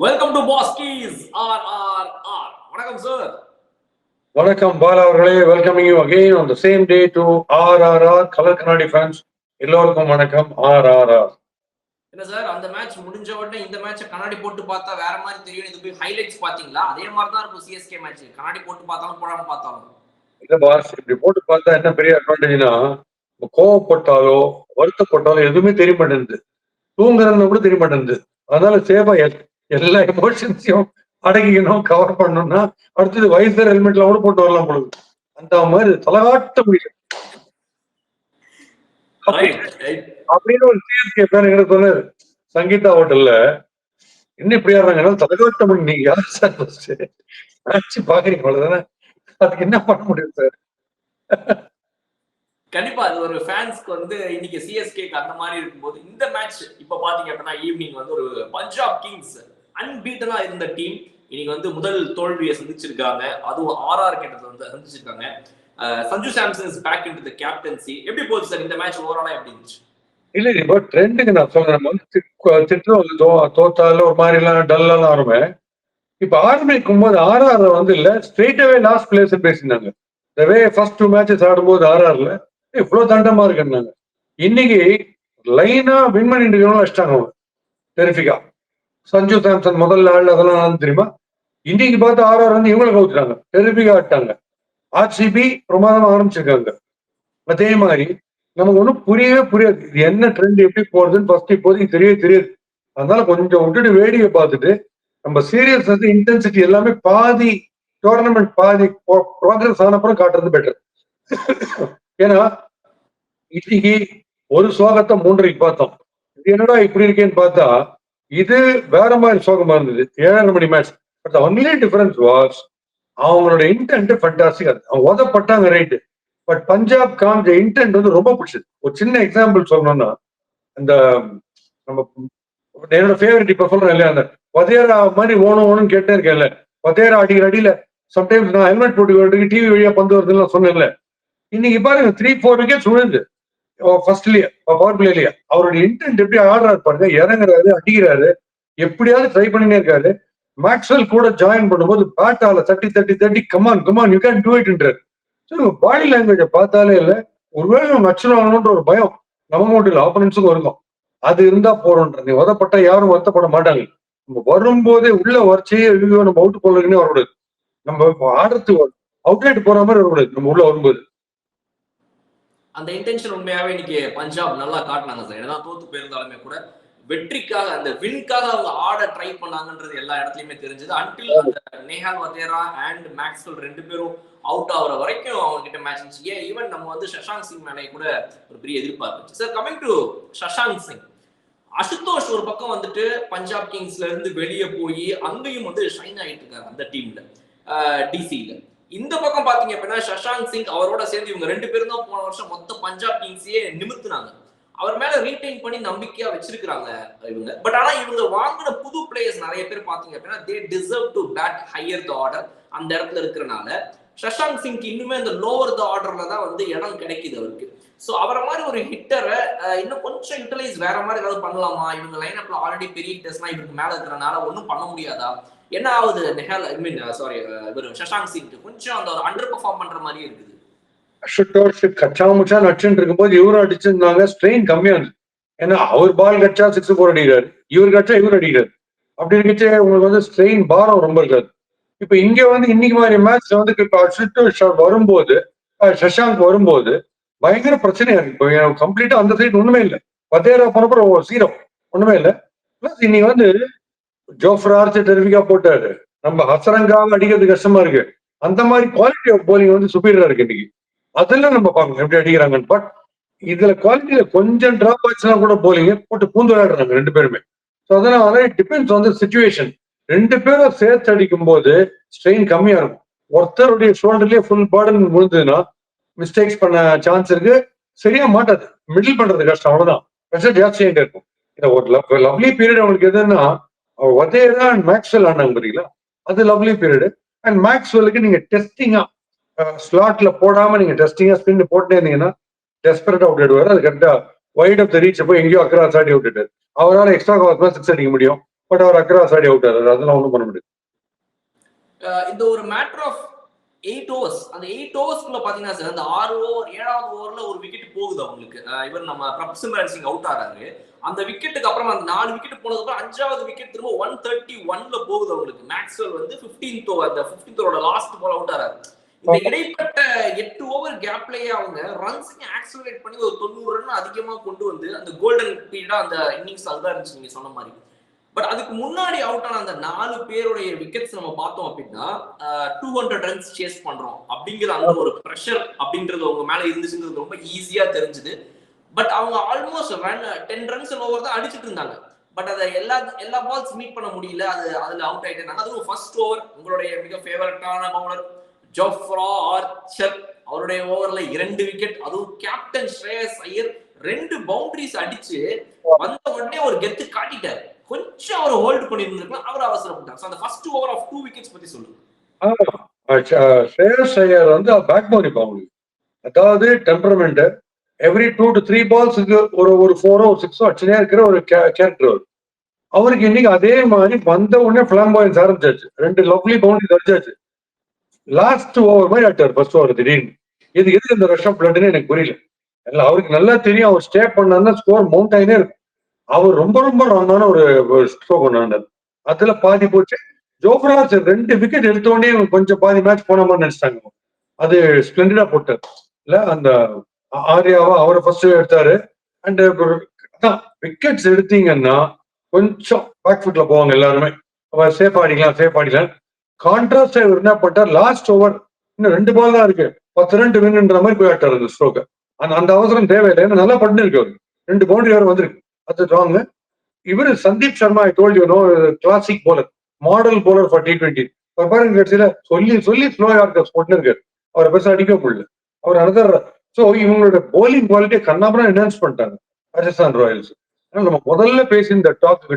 Welcome to பாஸ்கீஸ் RRR. வணக்கம் sir. வணக்கம் பாலா அவர்களே. Welcoming you again on the same day to RRR colour கண்ணாடி ஃபேன்ஸ் எல்லோருக்கும் வணக்கம். RRR என்ன சார், அந்த மேட்ச் முடிஞ்ச உடனே இந்த மேட்சை கண்ணாடி போட்டு பார்த்தா வேற மாதிரி தெரியும். இது போய் ஹைலைட்ஸ் பாத்தீங்களா? அதே மாதிரி தான் இருக்கும் சிஎஸ்கே மேட்ச். கண்ணாடி போட்டு பார்த்தாலும் போடாம பார்த்தாலும் இல்ல பாஸ், இப்படி போட்டு பார்த்தா என்ன பெரிய அட்வான்டேஜ்னா, கோவப்பட்டாலோ வருத்தப்பட்டாலோ எதுவுமே தெரிய மாட்டேங்குது. தூங்குறதுன்னு கூட தெரிய மாட்டேங்குது. அதனால சேஃபா எல்லா எமோஷன்ஸையும் அடக்கிக்கணும், கவர் பண்ணணும்னா அடுத்தது வைசர் ஹெல்மெட்ல கூட போட்டு வரலாம் பொழுது. அந்த மாதிரி தலகாட்ட முடியும் அப்படின்னு ஒரு சிஎஸ்கே ஃபேன் எங்க சொன்னாரு சங்கீதா ஹோட்டல்ல. என்ன இப்படி ஆடுறாங்க, தலகாட்ட முடியும். நீங்க யார் சார் மேட்ச் பாக்குறீங்க அவ்வளவுதானே, அதுக்கு என்ன பண்ண முடியும் சார்? கண்டிப்பா அது ஒரு ஃபேன்ஸ்க்கு வந்து இன்னைக்கு சிஎஸ்கேக்கு அந்த மாதிரி இருக்கும்போது இந்த மேட்ச் இப்ப பாத்தீங்க அப்படின்னா ஈவினிங் வந்து ஒரு பஞ்சாப் கிங்ஸ் அன்பீட்டனா இருந்த டீம் இன்னைக்கு வந்து முதல் தோல்வியை சந்திச்சிருக்காங்க. அதுவும் ஆர்ஆர் கிட்ட வந்து சந்திச்சிருக்காங்க. Sanju Samson is back into the captaincy. எப்படி போகுது சார் இந்த மேட்ச் ஓவராலா? எப்படி இருந்துச்சு? இல்ல இப்போ ட்ரெண்டுக்கு நான் சொல்றேன், நம்ம வந்து திட்டம் தோத்தால ஒரு மாதிரி எல்லாம் டல்லாம் ஆரம்பம். இப்ப ஆரம்பிக்கும் போது ஆர்ஆர் வந்து இல்ல ஸ்ட்ரெயிட்டாவே லாஸ்ட் பிளேஸ் பேசினாங்க. ஃபர்ஸ்ட் 2 மேட்சஸ் ஆடும்போது ஆர்ஆர்ல இவ்வளவு தண்டமா இருக்குன்னாங்க. இன்னைக்கு லைனா வின் பண்ணிட்டு வச்சிட்டாங்க அவங்க டெரிஃபிகா. சஞ்சு சாம்சன் முதல்ல ஆள் அதெல்லாம் தெரியுமா? இன்னைக்கு பார்த்து ஆர்ஆர் வந்து இவங்களை கவுத்துட்டாங்க, டெரிஃபிகா ஆட்டாங்க. ஆர்சிபி பிரமாதமா ஆரம்பிச்சிருக்காங்க. அதே மாதிரி நமக்கு ஒன்றும் புரியவே புரியாது இது என்ன ட்ரெண்ட் எப்படி போறதுன்னு ஃபர்ஸ்ட் இப்போதைக்கு தெரியாது. அதனால கொஞ்சம் விட்டுட்டு வேடிக்கை பார்த்துட்டு நம்ம சீரியஸ் வந்து இன்டென்சிட்டி எல்லாமே பாதி டோர்னமெண்ட் பாதி ப்ரோக்ரஸ் ஆனப்புறம் காட்டுறது பெட்டர். ஏன்னா இன்னைக்கு ஒரு சோகத்தை 3:30 பார்த்தோம். இது என்னடா இப்படி இருக்கேன்னு பார்த்தா இது வேற மாதிரி சோகமா இருந்தது 7:30 மணி match. But only difference was அவங்களோட இன்டென்ட் ஃபண்டாஸ்டிக். அவங்க உதப்பட்டாங்க ரைட்டு. பட் பஞ்சாப் காமிச்ச இன்டென்ட் வந்து ரொம்ப பிடிச்சது. ஒரு சின்ன எக்ஸாம்பிள் சொல்லணும்னா, அந்த நம்ம என்னோட ஃபேவரட் இப்ப சொல்றேன் இல்லையா, அந்த பதேரா மாதிரி ஓணும்னு கேட்டே இருக்கேன்ல. பதேரா அடிக்கிற அடியில சம்டைம்ஸ் நான் ஹெல்மெட் போட்டு டிவி வழியா பந்து வருதுன்னு சொன்னேன்ல. இன்னைக்கு பாருங்க 3-4 விக்கெட்ஸ் விழுந்து ஃபர்ஸ்ட்லயே பவர் பிளேலயே. அவருடைய இன்டென்ட் எப்படி ஆடுறாரு பாருங்க, இறங்குறாரு, அடிக்கிறாரு, எப்படியாவது ட்ரை பண்ணினே இருக்காரு. மேக்ஸ்வெல் கூட ஜாயின் பண்ணும்போது பேட்டால தட்டி தட்டி தட்டி கமான் யூ கேன் டூ இட்ன்றாரு. பாடி லாங்குவேஜை பார்த்தாலே இல்ல, ஒருவேளை நச்சுனாங்கன்ற ஒரு பயம் நம்ம மட்டும் இல்ல ஆப்போனன்ஸுக்கும் இருக்கும். அது இருந்தா போறோன்றது. உதப்பட்டா யாரும் வருத்தப்பட மாட்டாங்க. நம்ம வரும்போதே உள்ள வரைச்சே நம்ம அவுட் போலன்னு வரக்கூடாது. நம்ம ஆடுறதுக்கு அவுட் ரைட் போற மாதிரி வரக்கூடாது நம்ம உள்ள வரும்போது. அந்த இன்டென்ஷன் உண்மையாவே இன்னைக்கு பஞ்சாப் நல்லா காட்டினாங்க சார். என்னதான் தோத்து போயிருந்தாலுமே கூட வெற்றிக்காக அந்த வின்காக அவங்க ஆட ட்ரை பண்ணாங்கன்றது எல்லா இடத்துலயுமே தெரிஞ்சது. அன்டில் அந்த நேஹால் வதேரா அண்ட் மேக்ஸ்வெல் 2 பேரும் அவுட் ஆகுற வரைக்கும் அவங்க கிட்ட மேட்ச் இருந்துச்சு. ஏன் ஈவன் நம்ம வந்து சஷாங்க் சிங் மேலே கூட ஒரு பெரிய எதிர்பார்ப்பு. Sir coming to Shashank Singh, Ashutosh ஒரு பக்கம் வந்துட்டு பஞ்சாப் கிங்ஸ்ல இருந்து வெளியே போய் அங்கேயும் வந்து ஷைன் ஆயிட்டு இருக்காரு அந்த டீம்ல, டிசில. இந்த பக்கம் பாத்தீங்க அப்படின்னா சஷாங்க் சிங் அவரோட சேர்ந்து இவங்க 2 பேரும் தான் போன வருஷம் மொத்த பஞ்சாப் கிங்ஸையே நிமித்துனாங்க. அவர் மேல ரீடைன் பண்ணி நம்பிக்கையா வச்சிருக்காங்க இவங்க. பட் ஆனா இவங்க வாங்கின புது பிளேயர்ஸ் நிறைய பேர் பாத்தீங்க அப்படின்னா they deserve to bat higher the order. அந்த இடத்துல இருக்கிறனால சஷாங்க் சிங்க்கு இன்னுமே அந்த லோவர் த ஆர்டர்ல தான் வந்து இடம் கிடைக்குது அவருக்கு. சோ அவரை மாதிரி ஒரு ஹிட்டரை இன்னும் கொஞ்சம் யூட்டிலைஸ் வேற மாதிரி ஏதாவது பண்ணலாமா? இவங்க லைன் அப்ல ஆல்ரெடி பெரிய ஹிட்டர்ஸ்லாம் இவருக்கு மேல இருக்கிறனால ஒன்றும் பண்ண முடியாதா? என்ன ஆகுது நெஹால் ஐ மீன் சாரி இவர் சஷாங்க் சிங்க்கு கொஞ்சம் அந்த அண்டர் பெர்ஃபார்ம் பண்ற மாதிரியே இருக்குது. அசுதோஷ் கச்சா முச்சா நச்சுன்னு இருக்கும்போது இவரும் அடிச்சிருந்தாங்க, ஸ்ட்ரெயின் கம்மியா இருந்துச்சு. ஏன்னா அவர் பால் கட்சா 6 4 அடிக்கிறாரு, இவர் கட்சா இவர் அடிக்கிறாரு. அப்படி இருக்கச்சு உங்களுக்கு வந்து ஸ்ட்ரெயின் பாரம் ரொம்ப இருக்காது. இப்ப இங்க வந்து இன்னைக்கு மாதிரி மேட்ச்ல வந்து இப்ப அசுதோஷ் வரும்போது சஷாங்க் வரும்போது பயங்கர பிரச்சனையா இருக்கு. இப்போ கம்ப்ளீட்டா அந்த சைடு ஒண்ணுமே இல்லை. பத்தேரா போனப்பறம் 0 ஒண்ணுமே இல்லை. பிளஸ் இன்னைக்கு வந்து ஜோஃப்ரா ஆர்ச்சர் டெரிஃபிகா போட்டாரு. நம்ம ஹசரங்காவை அடிக்கிறது கஷ்டமா இருக்கு. அந்த மாதிரி குவாலிட்டி ஆஃப் போலிங் வந்து சுப்பீரியரா இருக்கு இன்னைக்கு. அதெல்லாம் நம்ம பார்க்கணும் எப்படி அடிக்கிறாங்கன்னு. பட் இதுல குவாலிட்டியில கொஞ்சம் டிராப் ஆச்சுன்னா கூட போலிங்க போட்டு பூந்து விளையாடுறாங்க 2 பேருமே. ஸோ அதனால டிபெண்ட்ஸ் ஆன் தி சிச்சுவேஷன். 2 பேரும் சேர்த்து அடிக்கும் போது ஸ்ட்ரெயின் கம்மியா இருக்கும். ஒருத்தருடைய ஷோல்டர்லயே ஃபுல் பேர்டன் விழுந்ததுன்னா மிஸ்டேக்ஸ் பண்ண சான்ஸ் இருக்கு. சரியா மாட்டாது, மிடில் பண்றது கஷ்டம், அவ்வளவுதான். ப்ரெஷர் ஜாஸ்தியாகிட்டே இருக்கும். ஒரு லவ்லி பீரியட் அவங்களுக்கு எதுன்னா வதேரா அண்ட் மேக்ஸ்வெல் ஆனாங்க பாத்தீங்களா, அது லவ்லி பீரியட். அண்ட் மேக்ஸ்வெலுக்கு நீங்க டெஸ்டிங்கா ஸ்லாட்ல போடாம நீங்க டெஸ்டிங்கா ஸ்பின் போட்டே இருந்தீங்கன்னா டெஸ்பரேட் அவுட் ஆயிடுவாரு. அது கரெக்டா வைட் ஆஃப் த ரீச் போய் எங்கேயோ அக்ராஸ் ஆடி விட்டுட்டாரு. அவரால் எக்ஸ்ட்ரா கவர்ஸ் 6 அடிக்க முடியும். But our across Aadi out ஆறாரு, அதெல்லாம் ஒன்றும் பண்ண முடியாது. இந்த ஒரு மேட்டர் ஆஃப் 8 ஓவர்ஸ், அந்த 8 ஓவர்ஸ்க்குள்ள பாத்தீங்கன்னா சார், அந்த 6 ஓவர் 7வது ஓவர்ல ஒரு விக்கெட் போகுது அவங்களுக்கு. இவர் நம்ம பிரப்சிம்ரன் சிங் அவுட் ஆறாரு. அந்த விக்கெட்டுக்கு அப்புறம் அந்த 4 விக்கெட் போனதுக்கு அப்புறம் 5வது விக்கெட் திரும்ப 131ல போகுது அவங்களுக்கு. மேக்ஸ்வெல் வந்து 15th ஓவர், அந்த 15th ஓவரோட லாஸ்ட் பால் அவுட் ஆறாரு. இந்த இடைப்பட்ட 8 ஓவர் கேப்லயே அவங்க ரன்ஸையும் ஆக்சலரேட் பண்ணி ஒரு 90 ரன் அதிகமா கொண்டு வந்து அந்த கோல்டன் பீரியடா அந்த இன்னிங்ஸ் அதுதான் இருந்துச்சு நீங்க சொன்ன மாதிரி. பட் அதுக்கு முன்னாடி அவுட் ஆன அந்த 4 பேருடைய விக்கெட்ஸ் நம்ம பார்த்தோம் அப்படின்னா 200 ரன்ஸ் சேஸ் பண்றோம் அப்படிங்கிற அந்த ஒரு ப்ரெஷர் அப்படின்றது அவங்க மேல இருந்துச்சுங்கிறது ரொம்ப ஈஸியா தெரிஞ்சுது. பட் அவங்க ஆல்மோஸ்ட் 10 ரன்ஸ் ஓவர் தான் அடிச்சுட்டு இருந்தாங்க. பட் அதை எல்லா பால்ஸ் மீட் பண்ண முடியல. அதுல அவுட் ஆயிட்டு இருந்தாங்க. அதுவும் ஃபர்ஸ்ட் ஓவர் உங்களுடைய மிக ஃபேவரட்டான பவுலர் ஜோஃப்ரா ஆர்ச்சர் அவருடைய ஓவர்ல 2 விக்கெட், அதுவும் கேப்டன் ஸ்ரேயஸ் ஐயர் 2 பவுண்டரிஸ் அடிச்சு வந்த உடனே ஒரு கெத்து காட்டிட்டாரு. கொஞ்சம் அவர் ஹோல்ட் பண்ணிருந்திருக்கலாம், அவர் அவசரப்பட்டார். அந்த ஃபர்ஸ்ட் ஓவர் ஆஃப் 2 விக்கெட்ஸ் பத்தி சொல்லுங்க. ஸ்ரேயஸ் ஐயர் வந்து பேக் பவுலி பவுலர், அதாவது டெம்பரமெண்ட் எவ்ரி 2 to 3 பால்ஸ் ஒரு 4 or 6 அடிச்சுனே இருக்கிற ஒரு கேரக்டர். அவருக்கு இன்னைக்கு அதே மாதிரி வந்த உடனே பிளாம்பாயன்ஸ் ஆரம்பிச்சாச்சு, 2 லவ்லி பவுண்டரிஸ் அடிச்சாச்சு. லாஸ்ட் ஓவர் மாதிரி ஆட்டார் ஃபர்ஸ்ட் ஓவர் திடீர்னு. எதுக்கு இந்த ரஷ் ஆஃப் பிளட்னு எனக்கு புரியல. அவருக்கு நல்லா தெரியும், அவர் ஸ்டே பண்ணா ஸ்கோர் மவுண்ட் ஆகினே இருக்கும். அவர் ரொம்ப ரொம்ப ராங்கான ஒரு ஸ்ட்ரோக் கொண்டாண்டார், அதுல பாதி போச்சு. ஜோஃப்ரா 2 விக்கெட் எடுத்த உடனே கொஞ்சம் பாதி மேட்ச் போன மாதிரி நினைச்சிட்டாங்க. அது ஸ்பிளண்டா போட்டார் இல்ல, அந்த ஆர்யாவா அவரை ஃபர்ஸ்ட் எடுத்தாரு. அண்ட் விக்கெட்ஸ் எடுத்தீங்கன்னா கொஞ்சம் பேக் ஃபுட்ல போவாங்க எல்லாருமே, சேஃப் ஆடிக்கலாம். கான்ட்ராஸ்ட் இவர் என்ன பண்ணிட்டார், லாஸ்ட் ஓவர் இன்னும் 2 பால் தான் இருக்கு, 10 ரன் வின்ன்ற மாதிரி போய் ஆட்டார் அந்த ஸ்ட்ரோக். அந்த அவசரம் தேவையில்லை, ஏன்னா நல்லா பண்ணி இருக்கு அவரு. 2 பவுண்டரி வேற வந்திருக்கு, அது ராங். இவரு Sandeep Sharma, I told you know, classic bowler, model bowler for T20. பாருங்க கட்சியில சொல்லி ஸ்லோ யார்கர்ஸ் போட்டு இருக்காரு, அவரை பெருசா அடிக்க முடியல. அவர் அனதர். ஸோ இவங்களோட போலிங் குவாலிட்டியை கண்ணாபுரம் என்ஹான்ஸ் பண்ணிட்டாங்க ராஜஸ்தான் ராயல்ஸ். நம்ம முதல்ல பேசி இந்த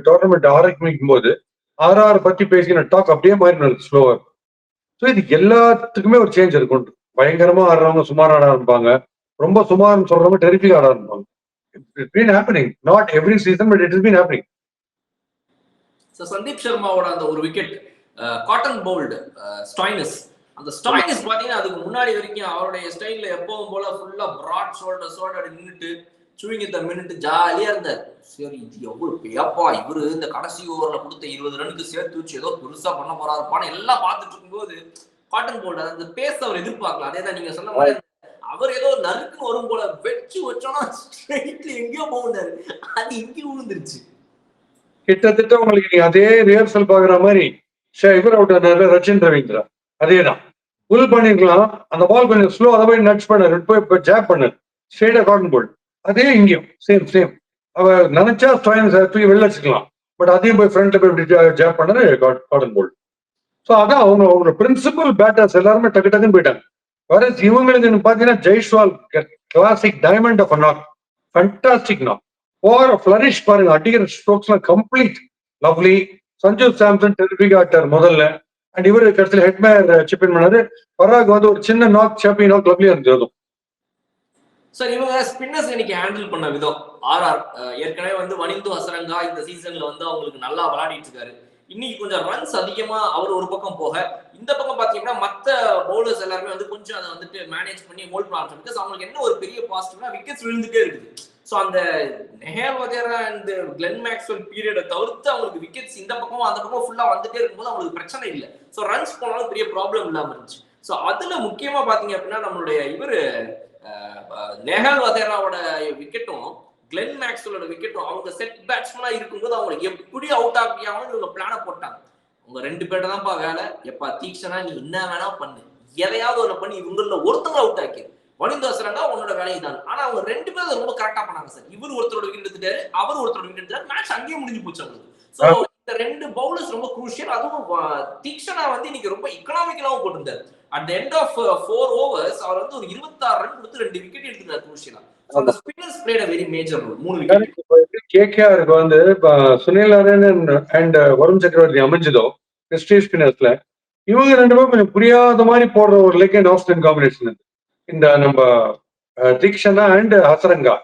டோர்னமெண்ட் ஆரம்பிக்கும் போது RR பத்தி பேசின டாக் அப்படியே மாறி ஸ்லோவா. ஸோ இது எல்லாத்துக்குமே ஒரு சேஞ்ச் இருக்கும். பயங்கரமா ஆடுறவங்க சுமார் ஆட ஆரம்பிப்பாங்க, ரொம்ப சுமார்னு சொல்றவங்க டெரிஃபிக் ஆட ஆரம்பிப்பாங்க. It's been happening, not every season, but it has been happening. Sandeep சர்மாவோட அந்த ஒரு விக்கெட் காட்டன் பவுல்டு ஸ்டாய்னிஸ், அந்த ஸ்டாய்னிஸ் பாத்தீங்கன்னா அதுக்கு முன்னாடி வரைக்கும் அவருடைய ஸ்டைல்ல எப்பவும் போல ஃபுல்லா பிராட் ஷோல்டர்ஸோட நின்றுட்டு சூயிங் இந்த மினிட் ஜாலியா இருந்தார். சரி இது எவ்வளவு ஏப்பா இவரு இந்த கடைசி ஓவர்ல கொடுத்த 20 ரனுக்கு சேர்த்து வச்சு ஏதோ பெருசா பண்ண போறாருப்பான்னு எல்லாம் பார்த்துட்டு இருக்கும்போது காட்டன் போல்ட் அந்த பேஸ் அவர் எதிர்பார்க்கலாம். அதேதான் நீங்க சொன்ன மாதிரி அவர் ஏதோ நறுக்குன்னு வரும் போல வெச்சு வச்சோன்னா ஸ்ட்ரைட்ல எங்கேயோ போகுந்தாரு, அது இங்கேயும் விழுந்துருச்சு. கிட்டத்தட்ட உங்களுக்கு நீங்க அதே ரிஹர்சல் பாக்குற மாதிரி இவர் அவுட் ஆனாரு ரச்சின் ரவீந்திரா, அதேதான் புல் பண்ணிருக்கலாம். அந்த பால் கொஞ்சம் ஸ்லோ, அதை போய் நட்ச் பண்ணாரு, போய் ஜாப் பண்ணாரு ஸ்ட்ரெயிட்டா காட்டன் போல்ட். அதே இங்கேயும் சேம். அவர் நினைச்சா தூக்கி வெளில வச்சுக்கலாம், பட் அதையும் போய் ஃப்ரண்ட்ல போய் ஜாப் பண்ணாரு காட்டன் போல்ட். ஸோ அதான் அவங்க பிரின்சிபல் பேட்டர்ஸ் எல்லாருமே டக்கு டக்குன்னு போயிட்டாங்க. வேற இவங்களுக்கு பாத்தீங்கன்னா Jaiswal classic diamond of knock, fantastic knock, over flourish பாருங்க, அடிக்கிற ஸ்ட்ரோக்ஸ்லாம் complete lovely. Sanju Samson terrific ஆட்டார் முதல்ல, அண்ட் இவரு கடைசியில் ஹெட்மேயர் சிப்பின் பண்ணாரு. பராக் வந்து ஒரு சின்ன நாக், சாம்பியன் நாக், லவ்லியா இருந்தது. சார் இவங்க ஸ்பின்னர்ஸ் இன்னைக்கு ஹேண்டில் பண்ண விதம், RR ஏற்கனவே வந்து வனிந்து ஹசரங்கா இந்த சீசன்ல வந்து அவங்களுக்கு நல்லா விளையாடிட்டு இருக்காரு. இன்னைக்கு கொஞ்சம் ரன்ஸ் அதிகமா அவர் ஒரு பக்கம் போக, இந்த பக்கம் பாத்தீங்கன்னா மத்த பவுலர்ஸ் எல்லாருமே வந்து கொஞ்சம் அதை வந்துட்டு மேனேஜ் பண்ணி ஹோல்ட் பண்ண ஆரம்பிச்சு. பிகாஸ் அவங்களுக்கு என்ன ஒரு பெரிய பாசிட்டிவ்னா விக்கெட்ஸ் விழுந்துட்டே இருக்குது. ஸோ அந்த நெஹேல் வதேரா அண்ட் கிளென் மேக்ஸ்வெல் பீரியடை தவிர்த்து அவங்களுக்கு விக்கெட்ஸ் இந்த பக்கம் அந்த பக்கம் ஃபுல்லா வந்துட்டே இருக்கும்போது அவங்களுக்கு பிரச்சனை இல்லை. ஸோ ரன்ஸ் போனாலும் பெரிய ப்ராப்ளம் இல்லாம இருந்துச்சு. ஸோ அதுல முக்கியமா பாத்தீங்க அப்படின்னா நம்மளுடைய இவரு நெஹல் வதேராவோட விக்கெட்டும் கிளென் மேக்ஸ்வெலோட விக்கெட்டும் அவங்க செட் பேட்ஸ்மேனா இருக்கும்போது அவங்க எப்படி அவுட் ஆகியாவும் இவங்க பிளான போட்டாங்க. உங்க 2 பேர்ட்ட தான்ப்பா வேலை, எப்பா தீக்ஷனா நீ என்ன வேணா பண்ணு, எதையாவது ஒண்ணு பண்ணி இவங்கள ஒருத்தவங்க அவுட் ஆக்கி வனிந்து ஹசரங்கா உன்னோட வேலையை தான். ஆனா அவங்க 2 பேரும் ரொம்ப கரெக்டா பண்ணாங்க சார். இவர் ஒருத்தரோட விக்கெட் எடுத்துட்டாரு, அவர் ஒருத்தரோட விக்கெட் எடுத்தாரு, மேட்ச் அங்கேயே முடிஞ்சு போச்சு அவங்களுக்கு. சோ இந்த 2 பவுலர்ஸ் ரொம்ப குரூஷியல். அதுவும் தீக்ஷனா வந்து இன்னைக்கு ரொம்ப எக்கனாமிக்கலாவும் போட்டிருந்தாரு. At the end of 4 overs அவர் வந்து ஒரு 26 ரன் கொடுத்து 2 விக்கெட் எடுத்துட்டாரு குரூஷியலா. சோ அந்த spinners played a very major role. 3 wicket. கேகேஆருக்கு வந்து சுனில் நரேன் அண்ட் வருண் சக்கரவர்த்தி அமைஞ்சதோ டெஸ்ட் ஸ்பின்னர்ஸ்ல, இவங்க 2 பேரும் கொஞ்சம் புரியாத மாதிரி போடுற ஒரு leg and off spin combination இந்த நம்ம தீக்ஷனா அண்ட் ஹசரங்கா.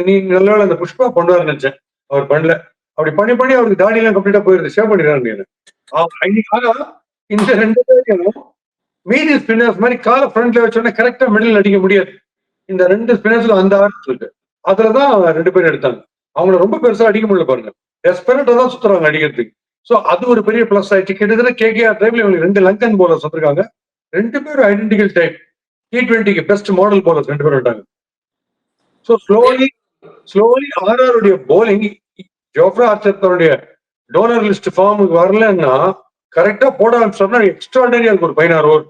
நீ நல்ல அந்த புஷ்பா பண்ணுவார் நினைச்சேன், அவர் பண்ணல. அப்படி பண்ணி பண்ணி அவருக்கு தாடி எல்லாம் கம்ப்ளீட்டா போயிருது, ஷேவ் பண்ணிடுறாங்க. ஆனா இந்த 2 பேரையும் மீதி ஸ்பின்னர்ஸ் மாதிரி கால ஃப்ரண்ட்ல வச்சோடனே கரெக்டா மிடில் அடிக்க முடியாது. இந்த 2 ஸ்பின்னர்ஸ்ல அந்த ஆர்ட் இருக்கு. அதுலதான் 2 பேரும் எடுத்தாங்க. அவங்கள ரொம்ப பெருசா அடிக்க முடியல பாருங்க. டெஸ்பரேட்டா தான் சுத்துறாங்க அடிக்கிறதுக்கு. சோ அது ஒரு பெரிய பிளஸ் ஆயிடுச்சு. கிட்டத்தட்ட கேகேஆர் டைம்ல இவங்க 2 லங்கன் போலர்ஸ் வந்திருக்காங்க. 2 பேரும் ஐடென்டிக்கல் டைப். T20க்கு பெஸ்ட் மாடல் போலர்ஸ் 2 பேரும் வந்தாங்க. சோ ஸ்லோலி ஆர்ஆருடைய போலிங் ஜோஃப்ரா ஆர்ச்சர் தன்னுடைய டோனர் லிஸ்ட் ஃபார்முக்கு வரலன்னா கரெக்டா போட ஆரம்பிச்சோம்னா எக்ஸ்ட்ராடனரியா இருக்கும் ஒரு 16 ஓவர்.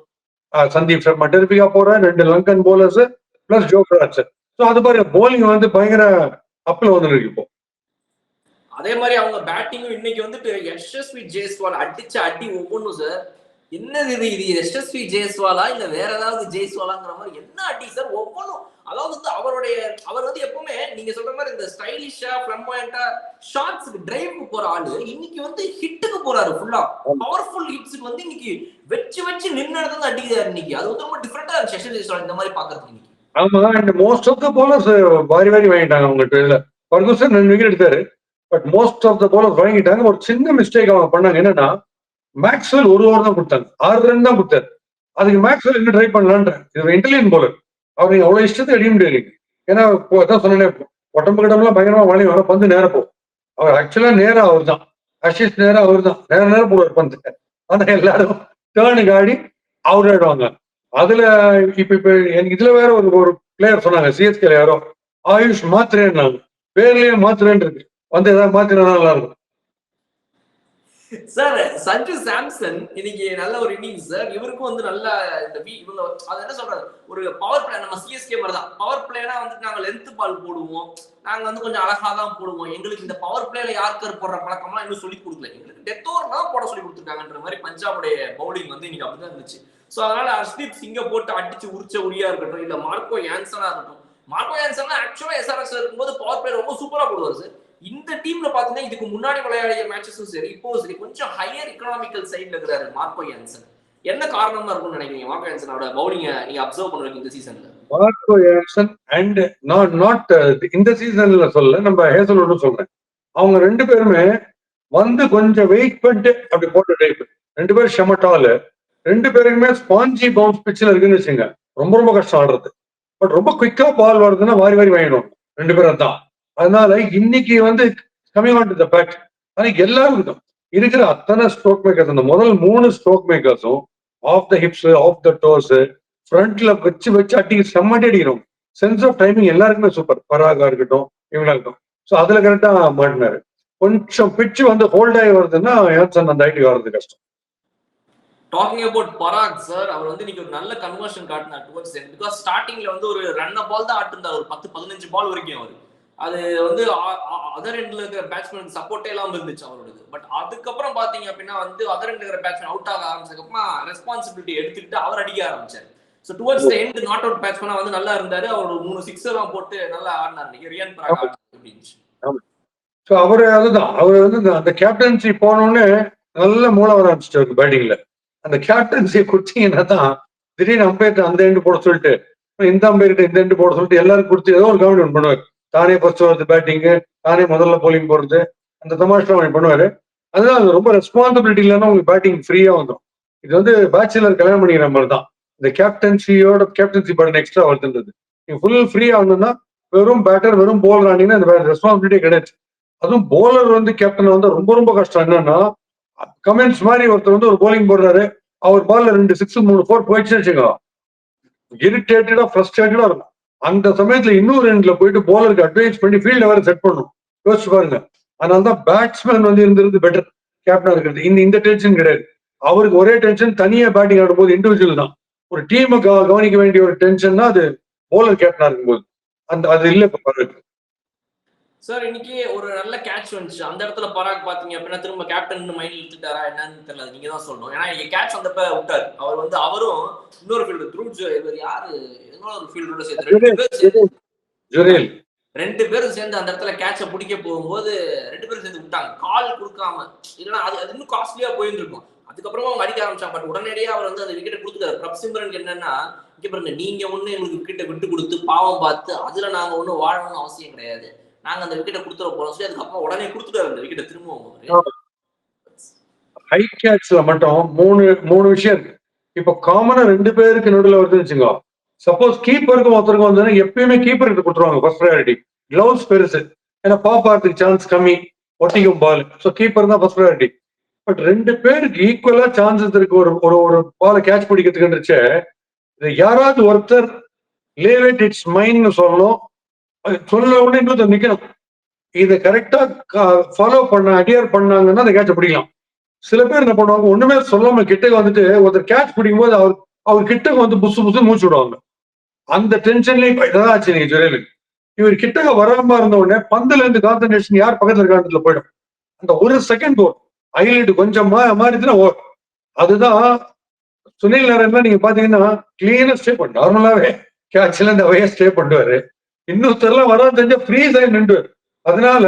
சந்தீப் சர்மா டெரிபிகா போற 2 Lankan bowlers plus Jofra Archer. So அது மாதிரி போலிங் வந்து பயங்கர அப்ல வந்துருக்கு இப்போ. அதே மாதிரி அவங்க பேட்டிங்கும் இன்னைக்கு வந்துட்டு யஷஸ்வி ஜெய்ஸ்வால் அடிச்ச அடி ஒவ்வொன்றும் சார், என்னது இது யஷஸ்வி ஜெய்ஸ்வாலா இல்ல வேற ஏதாவது ஜெய்ஸ்வாலாங்கிற மாதிரி என்ன அடி சார் ஒவ்வொன்றும். அதாவது வந்து அவர் வந்து எப்பவுமே நீங்க சொல்ற மாதிரி இந்த ஸ்டைலிஷா ஃபிளம்பாயண்டா ஷாட்ஸ்க்கு டிரைவ்க்கு போற ஆளு இன்னைக்கு வந்து ஹிட்டுக்கு போறாரு. ஃபுல்லா பவர்ஃபுல் ஹிட்ஸ்க்கு வந்து இன்னைக்கு வச்சு நின்று நடந்து அடிக்கிறாரு இன்னைக்கு. அது வந்து ரொம்ப டிஃபரெண்டா இருந்துச்சு யஷஸ்வி ஜெய்ஸ்வால் இந்த மாதிரி பாக்குறதுக்கு இன்னைக்கு. ஆமா, and most of the bowlers வாரி வாங்கிட்டாங்க அவங்க ட்ரெயில. ஃபர்கூசன் 2 விக்கெட் எடுத்தாரு. But most of the bowlers வாங்கிட்டாங்க. ஒரு சின்ன மிஸ்டேக் அவங்க பண்ணாங்க. என்னன்னா மேக்ஸ்வெல் 1 ஓவர் தான் கொடுத்தாங்க, 6 ரன் தான் கொடுத்தாரு. அதுக்கு மேக்ஸ்வெல் இன்னும் ட்ரை பண்ணலான்ற இது இன்டெலிஜென்ட் போலர். அவர் நீங்க அவ்வளவு இஷ்டத்தை அடிக்க முடியாது. ஏன்னா அதான் சொன்னேன், உடம்பு கிடம்புலாம் பயங்கரமா வழி வர பந்து நேரம் போகும். அவர் ஆக்சுவலா நேரம் அவர் தான், அஷிஷ் நேரம் அவர் தான், நேரம் போடுவார் பந்து. ஆனா எல்லாரும் டேர்னுக்கு ஆடி அவுட் ஆயிடுவாங்க. அதுல இப்ப எனக்கு இதுல வேற ஒரு பிளேயர் சொன்னாங்க, சிஎஸ்கே யாரோ ஆயுஷ் மாத்திரேன்னாங்க. பேர்லயே மாத்திரேன்னு இருக்கு, வந்து ஏதாவது மாத்திரா நல்லா இருக்கும். சார் சஞ்சு சாம்சன் இன்னைக்கு நல்ல ஒரு இன்னிங்ஸ் சார். இவருக்கும் வந்து நல்ல இந்த இவங்க அது என்ன சொல்றது, ஒரு பவர் பிளே நம்ம சிஎஸ்கே மாதிரி தான். பவர் பிளேனா வந்துட்டு நாங்க லென்த் பால் போடுவோம், நாங்க வந்து கொஞ்சம் அழகா தான் போடுவோம். எங்களுக்கு இந்த பவர் பிளேல யாருக்கார் போடுற பழக்கம்லாம் இன்னும் சொல்லி கொடுக்கல. எங்களுக்கு டெத் ஓவர் தான் போட சொல்லி கொடுத்துருக்காங்கன்ற மாதிரி பஞ்சாபுடைய பவுலிங் வந்து இன்னைக்கு அப்படிதான் இருந்துச்சு. சோ அதனால ஹர்ஷ்தீப் சிங்கை போட்டு அடிச்சு உரிச்ச உரியா இருக்கட்டும், இல்ல மார்க்கோ யான்சனா இருக்கட்டும். மார்க்கோ யான்சன் ஆக்சுவலா எஸ்ஆர்எஸ் இருக்கும்போது பவர் பிளே ரொம்ப சூப்பரா போடுவார் சார். இந்த டீம்ல பாத்தீங்கன்னா இதுக்கு முன்னாடி விளையாடிய மேட்சஸும் சரி இப்போ சரி கொஞ்சம் ஹையர் எக்கனாமிக்கல் சைட்ல இருக்கிறாரு மார்க்கோ யான்சன். என்ன காரணமா இருக்கும்னு நினைக்கிறீங்க மார்க்கோ யான்சனோட பவுலிங்க நீங்க அப்சர்வ் பண்ணுவீங்க இந்த சீசன்ல? மார்க்கோ யான்சன் அண்ட் நாட் இந்த சீசன்ல சொல்ல, நம்ம ஹேசலோட சொல்றேன். அவங்க 2 பேருமே வந்து கொஞ்சம் வெயிட் பண்ணிட்டு அப்படி போட்ட டைப். 2 பேரும் ஷெமட்டாலு. 2 பேருக்குமே ஸ்பாஞ்சி பவுன்ஸ் பிச்சில் இருக்குன்னு வச்சுங்க, ரொம்ப கஷ்டம் ஆடுறது. பட் ரொம்ப குவிக்கா பால் வருதுன்னா வாரி வாங்கிடும் 2 பேரும் தான். அதனால இன்னைக்கு வந்து coming on to the bat. ஆனா எல்லாரும் இருக்கிற அத்தனை ஸ்ட்ரோக் மேக்கர்ஸ், அந்த முதல் 3 ஸ்ட்ரோக் மேக்கர்ஸும் off the hips, off the toes, ஃப்ரண்ட்ல வச்சு அடி செம்மட்டி அடிக்கிறோம். சென்ஸ் ஆஃப் டைமிங் எல்லாருக்குமே சூப்பர். பராகா இருக்கட்டும், இவங்களா இருக்கட்டும். ஸோ அதுல கரெக்டா மாட்டினாரு. கொஞ்சம் பிச்சு வந்து ஹோல்ட் ஆகி வருதுன்னா யான்சன் அந்த ஐடி வர்றது கஷ்டம். டாக்கிங் அபவுட் பராக் சார், அவர் வந்து இன்னைக்கு ஒரு நல்ல கன்வர்ஷன் காட்டினார் டுவர்ட்ஸ் எண்ட். பிகாஸ் ஸ்டார்டிங்ல வந்து ஒரு ரன் பால் தான் ஆட்டிருந்தார், ஒரு 10-15 பால் வரைக்கும். அவர் அது வந்து அதர் எண்ட்ல இருக்கிற பேட்ஸ்மேனுக்கு சப்போர்ட்டே இல்லாம இருந்துச்சு அவரோடது. பட் அதுக்கப்புறம் பாத்தீங்க அப்படின்னா வந்து அதர் எண்ட்ல இருக்கிற பேட்ஸ்மேன் அவுட் ஆக ஆரம்பிச்சதுக்கப்புறமா ரெஸ்பான்சிபிலிட்டி எடுத்துக்கிட்டு அவர் அடிக்க ஆரம்பிச்சார். So towards the end not out பேட்ஸ்மேனா வந்து நல்லா இருந்தாரு. அவர் ஒரு 3 6 எல்லாம் போட்டு நல்லா ஆடினார் இன்னைக்கு ரியான் பராக் அப்படின்னு. ஸோ அவரு அதுதான், அவர் வந்து அந்த கேப்டன்சி போனோடனே நல்ல மூளை வர ஆரம்பிச்சிட்டாரு பேட்டிங்ல. அந்த கேப்டன்சியை கொடுத்தீங்கன்னா தான் திடீர்னு அம்பையர் அந்த எண்டு போட சொல்லிட்டு இந்த அம்பையர்கிட்ட இந்த எண்டு போட சொல்லிட்டு எல்லாரும் கொடுத்து ஏதோ ஒரு கவர்மெண்ட் பண்ணுவார். தானே ஃபர்ஸ்ட் வருது பேட்டிங்கு, தானே முதல்ல போலிங் போறது, அந்த தமாஷா பண்ணுவாரு. அதுதான் அது ரொம்ப ரெஸ்பான்சிபிலிட்டி இல்லைன்னா உங்களுக்கு பேட்டிங் ஃப்ரீயா வந்துடும். இது வந்து பேச்சுலர் கல்யாணம் பண்ணிக்கிற மாதிரி தான். இந்த கேப்டன்சி பட்டன் எக்ஸ்ட்ரா வருதுன்றது. நீங்க ஃபுல் ஃப்ரீயா வந்தோம்னா வெறும் பேட்டர் வெறும் போலர் ஆனீங்கன்னா இந்த ரெஸ்பான்சிபிலிட்டி கிடையாது. அதுவும் போலர் வந்து கேப்டன் வந்து ரொம்ப கஷ்டம். என்னன்னா கமெண்ட்ஸ் மாதிரி ஒருத்தர் வந்து ஒரு போலிங் போடுறாரு, அவர் பால்ல 2 6 3 4 போயிடுச்சு வச்சுக்கோ, இரிட்டேட்டடா ஃப்ரஸ்ட்ரேட்டடா இருக்கும். அந்த சமயத்துல இன்னொரு எண்ட்ல போயிட்டு போலருக்கு அட்வைஸ் பண்ணி ஃபீல்ட வேற செட் பண்ணும். யோசிச்சு பாருங்க. அதனாலதான் பேட்ஸ்மேன் வந்து இருந்திருந்து பெட்டர் கேப்டனா இருக்கிறது. இந்த டென்ஷன் கிடையாது. அவருக்கு ஒரே டென்ஷன், தனியா பேட்டிங் ஆடும்போது இண்டிவிஜுவல் தான். ஒரு டீமை கவனிக்க வேண்டிய ஒரு டென்ஷன் அது போலர் கேப்டனா இருக்கும்போது அது இல்ல இப்ப பாருங்க சார். இன்னைக்கு ஒரு நல்ல கேட்ச் வந்துச்சு அந்த இடத்துல. பராக் பாத்தீங்க அப்படின்னா திரும்ப கேப்டன் மைண்ட் இழுத்துட்டாரா என்னன்னு தெரியல, நீங்க தான் சொல்லணும். ஏன்னா இங்க கேட்ச் வந்தப்ப விட்டாரு. அவர் வந்து அவரும் இன்னொரு ஃபீல்டர் த்ரூட், இவர் யாரு இன்னொரு ஃபீல்டரோட சேர்த்து 2 பேரும் சேர்ந்து அந்த இடத்துல கேட்ச பிடிக்க போகும்போது 2 பேரும் சேர்ந்து விட்டாங்க, கால் கொடுக்காம. இல்லைன்னா அது இன்னும் காஸ்ட்லியா போயிருந்திருக்கும். அதுக்கப்புறமா அவங்க அடிக்க ஆரம்பிச்சாங்க. பட் உடனடியே அவர் வந்து அந்த விக்கெட்டை கொடுத்துட்டாரு. பிரப் சிம்ரனுக்கு என்னன்னா, இங்க பாருங்க, நீங்க ஒண்ணு எங்களுக்கு விக்கெட்டை விட்டு கொடுத்து பாவம் பார்த்து அதுல நாங்க ஒண்ணும் வாழணும்னு அவசியம் கிடையாது. நாங்க அந்த விக்கெட்டை கொடுத்துட போறோம் சொல்லி அதுக்கப்புறம் உடனே கொடுத்துட்டாரு அந்த விக்கெட்டை திரும்பவும். ஹை கேட்ச்ல மட்டும் மூணு விஷயம் இருக்கு. இப்போ காமனா 2 பேருக்கு நடுவில் வருதுன்னு வச்சுக்கோ. சப்போஸ் கீப்பருக்கும் ஒருத்தருக்கும் வந்ததுன்னா எப்பயுமே கீப்பர் கிட்ட கொடுத்துருவாங்க ஃபர்ஸ்ட் ப்ரையாரிட்டி. கிளவுஸ் பெருசு, ஏன்னா பாப்பாறதுக்கு சான்ஸ் கம்மி, ஒட்டிக்கும் பால். ஸோ கீப்பர் தான் ஃபர்ஸ்ட் ப்ரையாரிட்டி. பட் 2 பேருக்கு ஈக்குவலா சான்சஸ் இருக்கு ஒரு பாலை கேட்ச் பிடிக்கிறதுக்குன்றச்சே, யாராவது ஒருத்தர் லேவ் இட் இட்ஸ் மைன்னு சொல்லணும். சொல்ல உடனே இன்னொருத்தர் நிக்கணும். இதை கரெக்டா ஃபாலோ அடியர் பண்ணாங்கன்னா அந்த கேட்ச பிடிக்கலாம். சில பேர் என்ன பண்ணுவாங்க, ஒண்ணுமே சொல்லாம கிட்ட வந்துட்டு ஒருத்தர் கேட்ச் பிடிக்கும் போது அவர் கிட்ட வந்து புசு புசு மூச்சு விடுவாங்க. அந்த டென்ஷன்லயும் இதான் ஆச்சு நீங்க ஜுரேலுக்கு. இவர் கிட்டக்க வராம இருந்த உடனே பந்துல இருந்து கான்சன்ட்ரேஷன் யார் பக்கத்துல இருக்கான்றதுல போயிடும். அந்த ஒரு செகண்ட் போர் ஹைலைட் கொஞ்சம் மாறிச்சுன்னா ஓர். அதுதான் சுனில் நாராயண் நீங்க பாத்தீங்கன்னா கிளீனா ஸ்டே பண்ணு, நார்மலாவே கேட்ச்ல இந்த வகையை ஸ்டே பண்ணுவாரு. இன்னொருத்தர்லாம் வராது தெரிஞ்சா ஃப்ரீஸ் ஆகி நின்றுவாரு. அதனால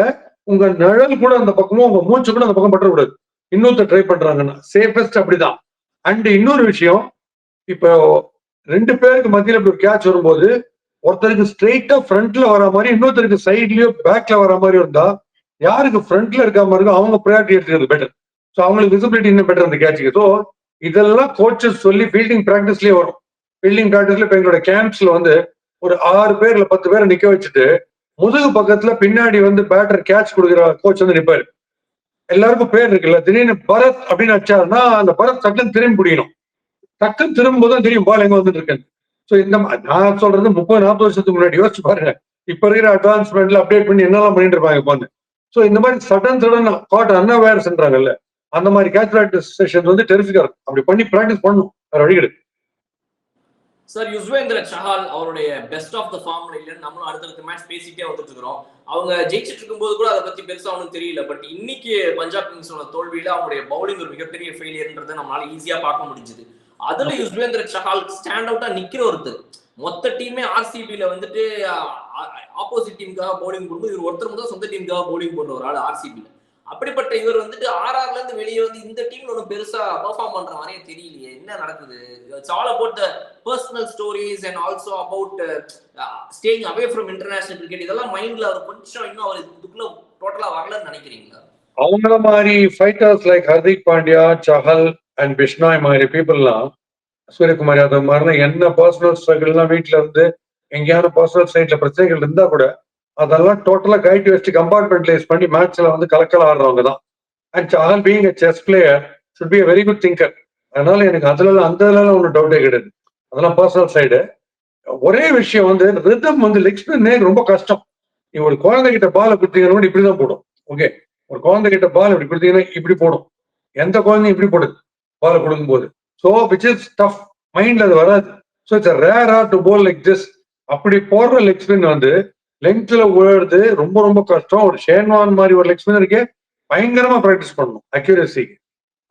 உங்க நிழல் கூட அந்த பக்கமும் உங்க மூச்சு கூட அந்த பக்கம் பற்றக்கூடாது. இன்னொருத்தர் ட்ரை பண்றாங்கன்னா சேஃபஸ்ட் அப்படிதான். அண்ட் இன்னொரு விஷயம், இப்போ 2 பேருக்கு மத்தியில இப்படி ஒரு கேட்ச் வரும்போது ஒருத்தருக்கு ஸ்ட்ரெயிட்டா ஃப்ரண்ட்ல வர மாதிரி, இன்னொருத்தருக்கு சைட்லயோ பேக்ல வர மாதிரி இருந்தா யாருக்கு ஃப்ரண்ட்ல இருக்க மாதிரி இருக்கும் அவங்க ப்ரையாரிட்டி எடுத்துக்கிறது பெட்டர். ஸோ அவங்களுக்கு விசிபிலிட்டி இன்னும் பெட்டர் அந்த கேட்சுக்கு. ஸோ இதெல்லாம் கோச்சஸ் சொல்லி ஃபீல்டிங் ப்ராக்டிஸ்லயே வரும். ஃபீல்டிங் ப்ராக்டிஸ்ல இப்போ எங்களோட கேம்ப்ஸ்ல வந்து ஒரு 6 பேர் இல்ல 10 பேரை நிக்க வச்சுட்டு முதுகு பக்கத்துல பின்னாடி வந்து பேட்டர் கேட்ச் கொடுக்குற கோச் வந்து நிப்பாரு. எல்லாருக்கும் பேர் இருக்குல்ல, திடீர்னு பரத் அப்படின்னு வச்சாருன்னா அந்த பரத் டக்குன்னு திரும்பி பிடிக்கணும். டக்குன்னு திரும்பும் போது தெரியும் பால் எங்க வந்துட்டு இருக்கேன். ஸோ இந்த நான் சொல்றது 30-40 வருஷத்துக்கு முன்னாடி யோசிச்சு பாருங்க. இப்ப இருக்கிற அட்வான்ஸ்மெண்ட்ல அப்டேட் பண்ணி என்னெல்லாம் பண்ணிட்டு இருப்பாங்க இப்போ வந்து. ஸோ இந்த மாதிரி சடன் காட் அன்அவேர்ஸ்ன்றாங்கல்ல, அந்த மாதிரி கேட்ச் ப்ராக்டிஸ் செஷன் வந்து டெரிஃபிக்கா இருக்கும். அப்படி பண்ணி ப்ராக்டிஸ் பண்ணணும், வேற வழி கிடையாது. சார், யுஸ்வேந்திர சஹால் அவருடைய பெஸ்ட் ஆஃப் த ஃபார்ம்ல இல்லைன்னு நம்மளும் அடுத்தடுத்த மேட்ச் பேசிட்டே வந்துட்டு இருக்கிறோம். அவங்க ஜெயிச்சிட்டு இருக்கும்போது கூட அதை பத்தி பெருசா ஒன்றும் தெரியல. பட் இன்னைக்கு பஞ்சாப் கிங்ஸோட தோல்வியில அவங்களுடைய பவுலிங் ஒரு மிகப்பெரிய ஃபெயிலியர்ன்றதை நம்மளால ஈஸியா பார்க்க முடிஞ்சது. அதுல யுஸ்வேந்திர சஹால் ஸ்டாண்ட் அவுட்டா நிக்கிற ஒருத்தர். மொத்த டீமே ஆர்சிபில வந்துட்டு ஆப்போசிட் டீமுக்காக பவுலிங் போடும்போது இவர் ஒருத்தர் மட்டும் சொந்த டீமுக்காக பவுலிங் போடுற ஒரு ஆள் ஆர்சிபில. அப்படிப்பட்ட இவர் வந்துட்டு ஆர்ஆர்ல இருந்து வெளியே வந்து இந்த டீம்ல ஒன்றும் பெருசா பெர்ஃபார்ம் பண்ற மாதிரியே தெரியலையே, என்ன நடக்குது? It's all about the personal stories and also about staying away from international cricket. இதெல்லாம் மைண்ட்ல அவர் கொஞ்சம் இன்னும் அவர் இதுக்குள்ள டோட்டலா வரலன்னு நினைக்கிறீங்களா? அவங்கள மாதிரி fighters like Hardik Pandya, Chahal and Bishnoi மாதிரி பீப்புள்லாம், சூரியகுமார் யாதவ் மாதிரிலாம் என்ன பர்சனல் ஸ்ட்ரகிள்லாம் வீட்டுல இருந்து எங்கேயான பர்சனல் சைட்ல பிரச்சனைகள் இருந்தா கூட அதெல்லாம் டோட்டலா கைட்டு வச்சு கம்பார்ட்மெண்ட்லைஸ் பண்ணி மேட்ச்ல வந்து கலக்கல ஆடுறவங்க தான். And Chahal being a chess player should be a very good thinker. அதனால எனக்கு அதுல ஒன்றும் டவுட்டே கிடையாது. அதெல்லாம் பர்சனல் சைடு. ஒரே விஷயம் வந்து ரிதம் வந்து லெக் ஸ்பின் ரொம்ப கஷ்டம். நீ ஒரு குழந்தைகிட்ட பாலை கொடுத்தீங்கன்னா இப்படிதான் போடும். ஓகே, ஒரு குழந்தைகிட்ட பால் இப்படி கொடுத்தீங்கன்னா இப்படி போடும். எந்த குழந்தையும் இப்படி போடுது பாலை கொடுக்கும் போது. ஸோ விச் இஸ் டஃப், மைண்ட்ல அது வராது. So it's rare are to bowl like this. அப்படி போடுற லெக் ஸ்பின் வந்து லெங்க்ல உழுறது ரொம்ப ரொம்ப கஷ்டம். ஒரு ஷேன்வான் மாதிரி ஒரு லெக் ஸ்பின்னருக்கே பயங்கரமா ப்ராக்டிஸ் பண்ணணும் அக்யூரசிக்கு.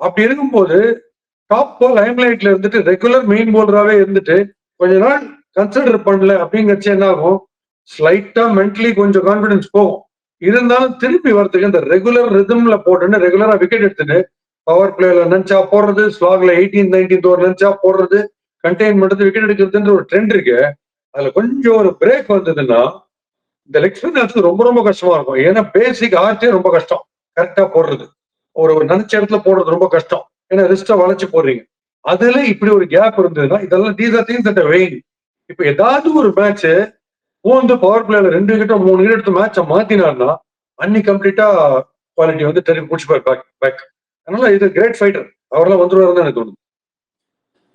அப்படி இருக்கும்போது டாப் பால் லைம்லைட்ல இருந்துட்டு ரெகுலர் மெயின் போலராகவே இருந்துட்டு கொஞ்ச நாள் கன்சிடர் பண்ணல அப்படிங்கிறச்சு என்ன ஆகும், ஸ்லைட்டா மென்டலி கொஞ்சம் கான்பிடன்ஸ் போகும். இருந்தாலும் திருப்பி வரதுக்கு இந்த ரெகுலர் ரிதம்ல போட்டுன்னு ரெகுலரா விக்கெட் எடுத்துட்டு பவர் பிளேல நினைச்சா போடுறது, ஸ்லாக்ல 18th 19th ஓவர் நினைச்சா போடுறது, கண்டெயின் பண்றது, விக்கெட் எடுக்கிறதுன்ற ஒரு ட்ரெண்ட் இருக்கு. அதுல கொஞ்சம் ஒரு பிரேக் வந்ததுன்னா இந்த லெக் ஸ்பின் ரொம்ப ரொம்ப கஷ்டமா இருக்கும். ஏன்னா பேசிக் ஆர்ச்சே ரொம்ப கஷ்டம் கரெக்டா போடுறது. ஒரு நினைச்ச இடத்துல போடுறது ரொம்ப கஷ்டம். ஏன்னா ரிஸ்ட வளைச்சு போடுறீங்க. அதுல இப்படி ஒரு கேப் இருந்ததுன்னா இதெல்லாம் these are things that weighing. இப்ப ஏதாவது ஒரு மேட்ச் வந்து பவர் பிளேல 2 விக்கெட்டோ 3 விக்கெட் எடுத்து மேட்சை மாத்தினார்னா அன்னி கம்ப்ளீட்டா குவாலிட்டி வந்து தெரிஞ்சு பிடிச்சி பேக். அதனால இது கிரேட் ஃபைட்டர். அவரெல்லாம் வந்துருவாருன்னு எனக்கு தோணுது.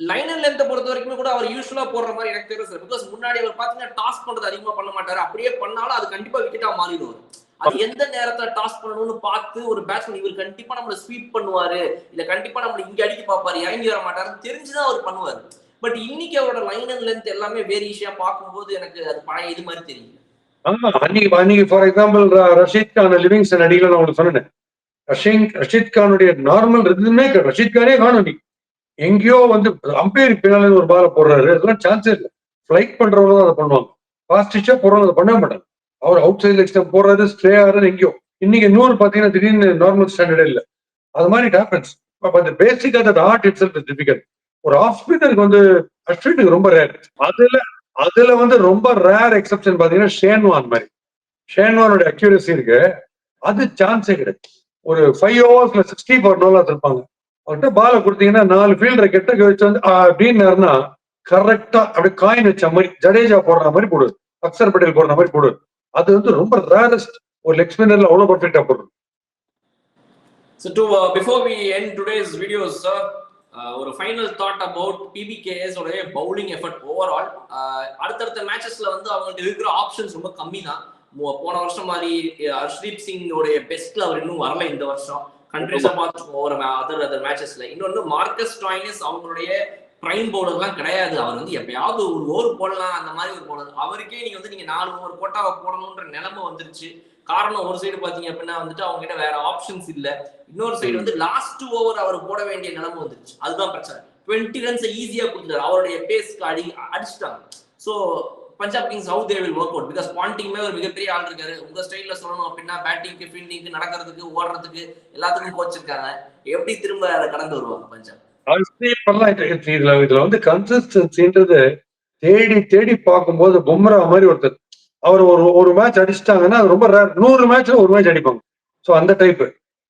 லைனர் லென்த் பொறுத்த வரைக்கும் கூட அவர் யூஸ்வலா போடுற மாதிரி எனக்கு தெரியும் சார். பிகாஸ் முன்னாடி அவர் பாத்தீங்கன்னா டாஸ் பண்றது அதிகமா பண்ண மாட்டாரு. அப்படியே பண்ணாலும் அது கண்டிப்பா விக்கெட்டா மாறிடுவார். அது எந்த நேரத்துல டாஸ் பண்ணணும்னு பார்த்து ஒரு பேட்ஸ்மேன் இவர் கண்டிப்பா நம்மள ஸ்வீப் பண்ணுவாரு, இல்ல கண்டிப்பா நம்மள இங்க அடிக்க பாப்பாரு, இறங்கி வர மாட்டாருன்னு தெரிஞ்சுதான் அவர் பண்ணுவாரு. பட் இன்னைக்கு அவரோட லைன் அண்ட் லென்த் எல்லாமே வேரியேஷன் பார்க்கும்போது எனக்கு அது பழைய இது மாதிரி தெரியல. ஆமா, அன்னைக்கு for example Rashid Khan Livingstone அடியில நான் உங்களுக்கு சொன்னேன். ரஷீத் கானுடைய நார்மல் ரிதமே ரஷீத் கானே காணும். நீ எங்கேயோ வந்து அம்பையர் பின்னால ஒரு பால போடுறாரு, அதெல்லாம் சான்ஸே இல்லை. ஃபிளைட் பண்றவங்க தான் அதை பண்ணுவாங்க. ஃபாஸ்டிச்சா போடுறவங்க அதை பண்ண மாட்டாங்க. அவர் அவுட் சைட் லெக் ஸ்டம்ப் போடுறது, ஸ்ட்ரே ஆடுறது எங்கேயோ. இன்னைக்கு இன்னொரு பாத்தீங்கன்னா திடீர்னு நார்மல் ஸ்டாண்டர்டே இல்லை. அது மாதிரி ஹேப்பன்ஸ். அந்த பேசிக்கா அந்த art it self is difficult. ஒரு ஆஃப் ஸ்பின்னருக்கு வந்து அஸ்வினுக்கு ரொம்ப ரேர். அதுல வந்து ரொம்ப ரேர் எக்ஸெப்ஷன் பாத்தீங்கன்னா ஷேன்வான் மாதிரி. ஷேன்வானோட அக்யூரசி இருக்கு, அது சான்ஸே கிடையாது. ஒரு 5 ஓவர்ஸ்ல 64 நோலா இருப்பாங்க. அவர்கிட்ட பால கொடுத்தீங்கன்னா 4 ஃபீல்டரை கெட்ட வச்சு வந்து அப்படின்னாருன்னா கரெக்டா அப்படியே காயின் வச்ச மாதிரி ஜடேஜா போடுற மாதிரி போடுது, அக்சர் பட்டேல் போடுற மாதிரி போடுது. அது வந்து ரொம்ப ரேரஸ்ட் ஒரு லெக் ஸ்பின்னர்ல அவ்வளவு பர்ஃபெக்டா போடுறது. So before we end today's video, sir, ஒரு ஃபைனல் தாட் அபவுட் பிபிகேஎஸ் உடைய பவுலிங் எஃபர்ட் ஓவரால். அடுத்தடுத்த மேட்சஸ்ல வந்து அவங்களுக்கு இருக்கிற ஆப்ஷன்ஸ் ரொம்ப கம்மி தான். போன வருஷம் மாதிரி ஹர்ஷ்தீப் சிங் உடைய பெஸ்ட்ல அவர் இன்னும் வரல இந்த வருஷம். கண்ட்ரிஸா பார்த்து ஓவர் அதர் மேட்சஸ்ல. இன்னொன்னு மார்க்கஸ் ஸ்டாய்னிஸ் அவங்களுடைய பிரைம் பவுலர்லாம் கிடையாது. அவர் வந்து எப்பயாவது ஒரு ஓவர் போடலாம், அந்த மாதிரி ஒரு பவுலர். அவருக்கே நீங்க வந்து நீங்க 4 ஓவர் கோட்டாவை போடணும்ன்ற நிலைமை வந்துருச்சு. காரணம் ஒரு சைடு பாத்தீங்க அப்படின்னா வந்துட்டு அவங்க கிட்ட வேற ஆப்ஷன்ஸ் இல்ல. இன்னொரு சைடு வந்து லாஸ்ட் ஓவர் அவர் போட வேண்டிய நிலைமை வந்துருச்சு. அதுதான் பிரச்சனை. 20 ரன்ஸ் ஈஸியா கொடுத்தாரு, அவருடைய பேஸ்க்கு அடிச்சுட்டாங்க. So Punjab Kings how they will work out, because பாண்டிங்குமே ஒரு மிகப்பெரிய ஆள் இருக்காரு. உங்க ஸ்டைல்ல சொல்லணும் அப்படின்னா பேட்டிங்க்கு, ஃபீல்டிங்க்கு, நடக்கிறதுக்கு, ஓடுறதுக்கு எல்லாத்துக்கும் கோச் இருக்காங்க. எப்படி திரும்ப அதை கடந்து வருவாங்க பஞ்சாப்? இதுல வந்து கன்சிஸ்டன்சின்றது தேடி தேடி பார்க்கும்போது பும்ரா மாதிரி ஒருத்தர், அவர் ஒரு மேட்ச் அடிச்சிட்டாங்கன்னா அது ரொம்ப ரேர். 100 மேட்ச்ல ஒரு மேட்ச் அடிப்பாங்க. ஸோ அந்த டைப்.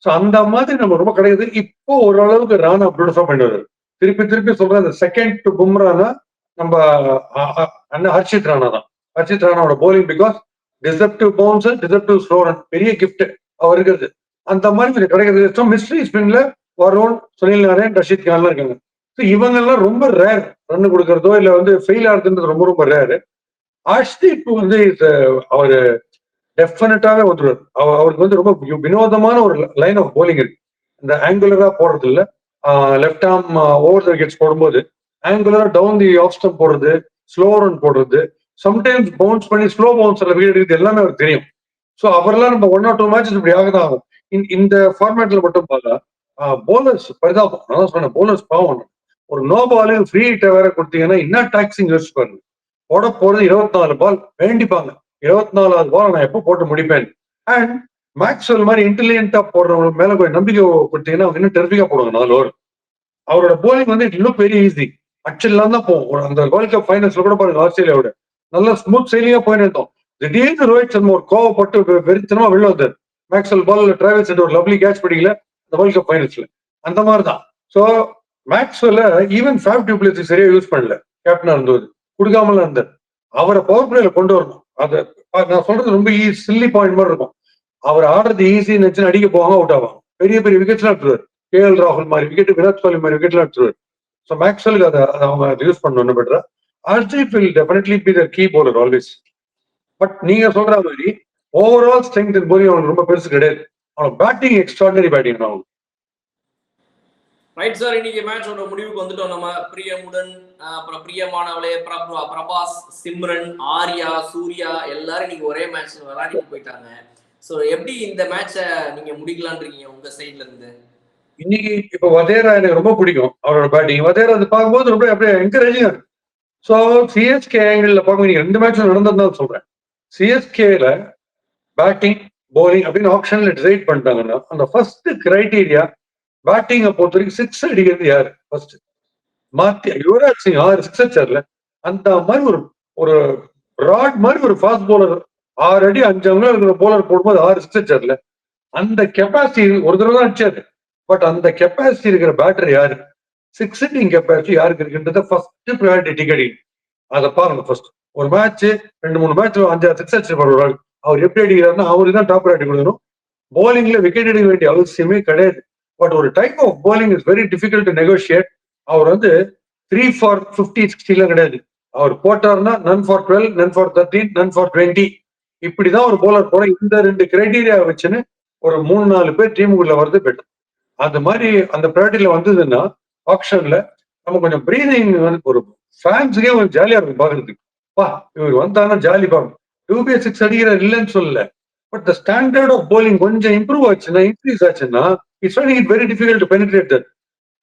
ஸோ அந்த மாதிரி நம்ம ரொம்ப கிடையாது. இப்போ ஓரளவுக்கு ராணா ப்ரொடியூஸா பண்ணுவாரு. திருப்பி திருப்பி சொல்றேன், அந்த செகண்ட் பும்ரானா நம்ம ஹர்ஷித் ராணா தான். ஹர்ஷித் ராணாவோட bowling because deceptive bouncer, deceptive slow run, பெரிய கிஃப்ட் அவர் இருக்கிறது. அந்த மாதிரி கொஞ்சம் கிடைக்கிறது. மிஸ்ட்ரி ஸ்பின்ல வருண், சுனில் நாராயண், ரஷீத் கான்லாம் இருக்காங்க. ஸோ இவங்க எல்லாம் ரொம்ப ரேர். ரன் கொடுக்கறதோ இல்ல வந்து ஃபெயில் ஆகுதுன்றது ரொம்ப ரொம்ப ரேரு. ஹர்ஷ்தீப் வந்து அவரு டெஃபினட்டாவே வந்துருவார். அவருக்கு வந்து ரொம்ப வினோதமான ஒரு லைன் ஆஃப் போலிங் இருக்கு. இந்த ஆங்குலரா போடுறது இல்ல, left arm over the wickets போடும்போது ஆங்குலரா டவுன் தி ஆஃப் ஸ்டம்ப் போடுறது, ஸ்லோ ரன் போடுறது, சம்டைம்ஸ் பவுன்ஸ் பண்ணி ஸ்லோ பவுன்ஸ்ல விக்கெட் எடுக்கிறது எல்லாமே அவருக்கு தெரியும். ஸோ அவரெல்லாம் நம்ம 1 or 2 மேட்சஸ் இப்படி ஆகதான் ஆகும். இந்த ஃபார்மேட்ல மட்டும் பார்த்தா போலர்ஸ் பரிதாபம். நான் சொன்னேன், போலர்ஸ் பாவம். ஒரு நோ பாலு ஃப்ரீ ஹிட்ட வேற கொடுத்தீங்கன்னா என்ன டாக்ஸிங் யோசிச்சு பாருங்க. போட போறது 24 பால் வேண்டிப்பாங்க. 24வது பால் நான் எப்போ போட்டு முடிப்பேன். அண்ட் மேக்ஸ்வெல் மாதிரி இன்டெலிஜென்டா போடுறவங்க மேல கொஞ்சம் நம்பிக்கை கொடுத்தீங்கன்னா அவங்க இன்னும் டெர்பிக்கா போடுவாங்க 4 ஓவர். அவரோட போலிங் வந்து இன்னும் பெரிய ஈஸி. அச்சல்லாம் தான் போகும். அந்த வேர்ல்ட் கப் ஃபைனல்ஸ்ல கூட பாருங்க, ஆஸ்திரேலியாவோட நல்லா ஸ்மூத் செயலியா போயிட்டு இருந்தோம். திடீர்னு ரோஹித் சர்மா ஒரு கோவப்பட்டு வெறித்தனமா வெளில வந்தார். மேக்ஸ்வெல் பால் டிராவல்ஸ் ஒரு லவ்லி கேட்ச் பிடிக்கல இந்த வேர்ல்ட் கப் ஃபைனல்ஸ்ல. அந்த மாதிரி தான். ஸோ மேக்ஸ்வெல்ல ஈவன் ஃபேப் டு பிளேஸ் சரியா யூஸ் பண்ணல. கேப்டனா இருந்தது கொடுக்காமல இருந்தார். அவரை பவர் பிளேல கொண்டு வரணும். அதை நான் சொல்றது ரொம்ப சில்லி பாயிண்ட் மாதிரி இருக்கும். அவர் ஆடுறது ஈஸின்னு வச்சு அடிக்க போவாங்க, அவுட் ஆவாங்க. பெரிய பெரிய விக்கெட்ஸ் எல்லாம் எடுத்துருவார். KL ராகுல் மாதிரி விக்கெட், விராட் கோலி மாதிரி விக்கெட் எல்லாம் எடுத்துருவார். ஸோ மேக்ஸ்வெலுக்கு அதை அவங்க யூஸ் பண்ணணும் பெட்டரா. Harshdeep will definitely be the key bowler always. But நீங்க சொல்ற மாதிரி ஓவரால் ஸ்ட்ரென்த் போலி அவனுக்கு ரொம்ப பெருசு கிடையாது. அவன் பேட்டிங் எக்ஸ்ட்ராடனரி பேட்டிங் அவனுக்கு. ரைட் சார், இன்னைக்கு மேட்சோட முடிவுக்கு வந்துட்டோம். நம்ம பிரியமுடன், அப்புறம் பிரியமானவளே, பிரபாஸ், சிம்ரன், ஆர்யா, சூர்யா எல்லாரும் இன்னைக்கு ஒரே மேட்ச் விளையாடிட்டு போயிட்டாங்க. சோ எப்படி இந்த மேட்சை நீங்க முடிக்கலாம்னு இருக்கீங்க உங்க சைட்ல இருந்து? இன்னைக்கு இப்ப வதேரா எனக்கு ரொம்ப பிடிக்கும் அவரோட பேட்டிங். வதேரா அது பார்க்கும்போது ரொம்ப அப்படியே என்கரேஜிங்கா இருக்கு. ஸோ சிஎஸ்கே ஆங்கிள் பார்க்கும் நீங்க 2 மேட்ச் நடந்ததுதான் சொல்றேன். சிஎஸ்கேல பேட்டிங், போலிங் அப்படின்னு ஆப்ஷன்ல டிசைட் பண்ணிட்டாங்கன்னா அந்த ஃபர்ஸ்ட் கிரைடீரியா பேட்டிங்கை பொறுத்த வரைக்கும் 6 அடிக்கிறது யாரு ஃபர்ஸ்ட். மாத்தி யுவராஜ் சிங் 6 6 அடிச்சார்ல, அந்த மாதிரி ஒரு ராட் மாதிரி ஒரு ஃபாஸ்ட் போலர் 6 அடி 5 அங்குலம் இருக்கிற போலர் போடும்போது 6 6 அடிச்சார்ல, அந்த கெப்பாசிட்டி ஒரு தடவை தான் அடிச்சாரு. பட் அந்த கெப்பாசிட்டி இருக்கிற பேட்டர் யாரு, 6 ஹிட்டிங் கெப்பாசிட்டி யாருக்கு இருக்குன்றத ஃபர்ஸ்ட் ப்ரையாரிட்டி டிக்கெட். அதை பாருங்க ஃபர்ஸ்ட். ஒரு மேட்ச் 2-3 மேட்ச் 5-6 6 அடிச்சிருப்பாரு ஒரு ஆள். அவர் எப்படி அடிக்கிறாருன்னா அவருக்கு தான் டாப் ப்ரையாரிட்டி கொடுக்கணும். போலிங்ல விக்கெட் எடுக்க வேண்டிய அவசியமே கிடையாது. பட் ஒரு type of bowling is very difficult to negotiate. அவர் வந்து 3 for 50 60 கிடையாது. அவர் போட்டாருன்னா none for 12, none for 13, none for 20 இப்படிதான் ஒரு போலர் போல. இந்த 2 கிரைடீரியா வச்சுன்னு ஒரு 3-4 பேர் டீமுக்குள்ள வருது பெட்டர். அந்த மாதிரி அந்த ப்ரையாரிட்டியில வந்ததுன்னா ஆப்ஷன்ல நம்ம கொஞ்சம் பிரீதிங் வந்து ஒரு ஃபேன்ஸுக்கே கொஞ்சம் ஜாலியா இருக்கும் பாக்குறதுக்கு. பா இவர் வந்தாங்கன்னா ஜாலி பாருங்க. 2/6 அடிக்கிறார் இல்லைன்னு சொல்லல. But the standard of bowling கொஞ்சம் இம்ப்ரூவ் ஆச்சுன்னா, இன்க்ரீஸ் ஆச்சுன்னா it's finding it very difficult to penetrate that.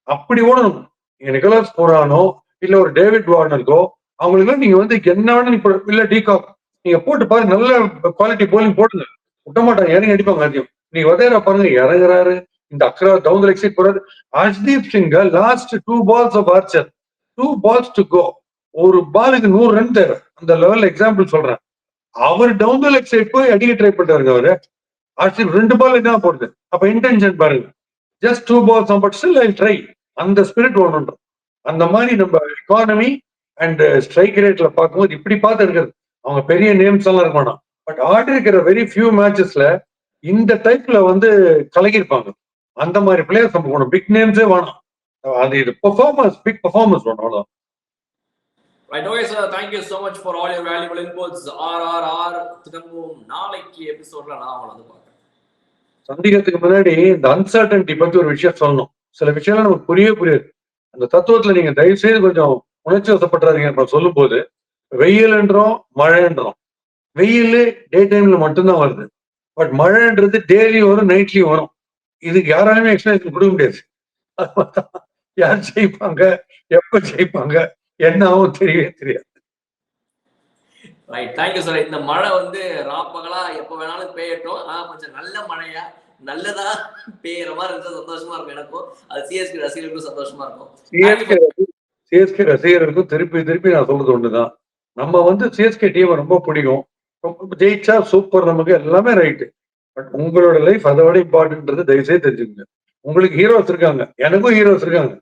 அப்படி ஓடணும். நிக்கோலஸ் புரானோ இல்ல ஒரு டேவிட் வார்னருக்கோ அவங்களுக்கு நீங்க வந்து என்ன வேணா இல்ல டிகாக் நீங்க போட்டு பாருங்க, நல்ல குவாலிட்டி போலிங் போடுங்க. விட்ட மாட்டாங்க, இறங்கி அடிப்பாங்க அதையும். நீங்க வதேரா பாருங்க, இறங்குறாரு, இந்த அக்ரா டவுன் தி லெக் சைட் போறாரு. Harshdeep Singh last 2 balls off Archer, 2 balls to go, ஒரு பாலுக்கு 100 ரன் தேவை. அந்த லெவல்ல எக்ஸாம்பிள் சொல்றேன். அவர் டவுன் த லெக் சைட் போய் அடிக்க ட்ரை பண்றாருங்க அவரு. ஆர்சிபி 2 பால் என்ன போடுது, அப்ப இன்டென்ஷன் பாருங்க. Just 2 balls but still I try. அந்த ஸ்பிரிட் ஒண்ணுன்றோம். அந்த மாதிரி நம்ம எக்கானமி அண்ட் ஸ்ட்ரைக் ரேட்ல பார்க்கும்போது இப்படி பார்த்து இருக்கிறது. அவங்க பெரிய நேம்ஸ் எல்லாம் இருக்க மாட்டான். பட் ஆடி இருக்கிற வெரி ஃபியூ மேட்சஸ்ல இந்த டைப்ல வந்து கலகிருப்பாங்க. அந்த மாதிரி பிளேயர்ஸ் நம்ம போகணும். பிக் நேம்ஸே வேணாம். அது இது பெர்ஃபார்மன்ஸ், பிக் பெர்ஃபார்மன்ஸ் வேணும் அவ்வளவுதான். Right, okay, sir. Thank you so much for all your valuable inputs. RRR திரும்பவும் நாளைக்கு எபிசோட்ல நான் உங்களை வந்து பார்க்கிறேன். சந்திக்கிறதுக்கு முன்னாடி இந்த அன்சர்டன்டி பத்தி ஒரு விஷயம் சொல்லணும். சில விஷயம்லாம் நமக்கு புரியாது. அந்த தத்துவத்துல நீங்க தயவு செய்து கொஞ்சம் உணர்ச்சி வசப்பட்டுறாதீங்க. இப்ப சொல்லும் போது வெயில்ன்றோம், மழைன்றோம். வெயில் டே டைம்ல மட்டும்தான் வருது. பட் மழைன்றது டெய்லி வரும், நைட்லயும் வரும். இதுக்கு யாராலுமே எக்ஸ்பிளேஷன் கொடுக்க முடியாது. யார் ஜெயிப்பாங்க, எப்ப ஜெயிப்பாங்க, என்ன ஆகும் தெரியவே தெரியாது. Right, thank you sir. இந்த மழை வந்து ராப்பகலா எப்ப வேணாலும் பெய்யட்டும். கொஞ்சம் நல்ல மழையா நல்லதா பெய்யற மாதிரி இருந்தா சந்தோஷமா இருக்கும் எனக்கும். அது சிஎஸ்கே ரசிகர்களுக்கும் சந்தோஷமா இருக்கும். சிஎஸ்கே ரசிகர்களுக்கும் திருப்பி நான் சொல்றது ஒண்ணுதான். நம்ம வந்து சிஎஸ்கே டீமை ரொம்ப பிடிக்கும். ஜெயிச்சா சூப்பர், நமக்கு எல்லாமே ரைட்டு. பட் உங்களோட லைஃப் அதை விட இம்பார்ட்டன்றது தயவுசெய்து தெரிஞ்சுக்கங்க. உங்களுக்கு ஹீரோஸ் இருக்காங்க, எனக்கும் ஹீரோஸ் இருக்காங்க.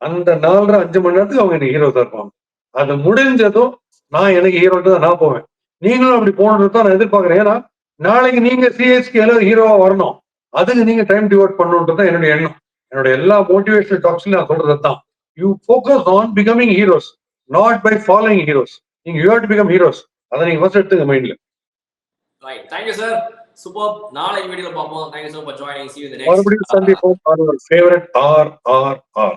அந்த 4.5 மணி நேரத்துக்கு அவங்க எனக்கு ஹீரோஸா இருப்பாங்க. அது முடிஞ்சதும் நான் எனக்கு ஹீரோட்டு தான் நான் போவேன். நீங்களும் அப்படி போகணுன்னு தான் நான் எதிர்பார்க்கிறேன். ஏன்னா நாளைக்கு நீங்க சிஎஸ்கேல ஹீரோவா வரணும். அதுக்கு நீங்க டைம் டிவோட் பண்ணணுன்றது என்னுடைய எண்ணம். என்னோட எல்லா மோட்டிவேஷனல் டாக்ஸ்லயும் நான் சொல்றது தான். You focus on becoming heroes, not by following heroes. நீங்க you have to become heroes. அதை நீங்க ஃபர்ஸ்ட் எடுத்துங்க மைண்ட்ல. Right, thank you sir. சூப்பர். நாளைக்கு வீடியோல பார்ப்போம். Thank you so much for joining. See you in the next. மறுபடியும் சந்திப்போம். Favourite RRR.